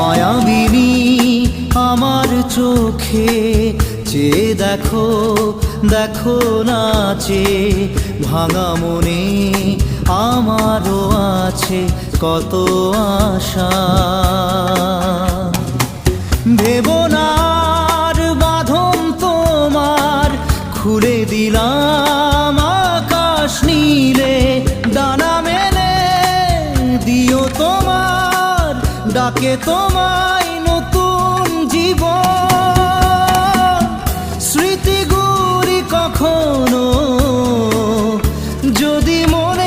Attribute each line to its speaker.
Speaker 1: মায়াবিনী আমার চোখে চেয়ে দেখো, দেখো নাচে ভাঙা মনে আমারও আছে কত আশা। ভেবো না আর বাঁধন তোমার, খুলে দিলাম আকাশ নীলে, ডানা মেলে দিও তোমার ডাকে তোমায় নতুন জীবন। স্মৃতিগুলি কখনো যদি মনে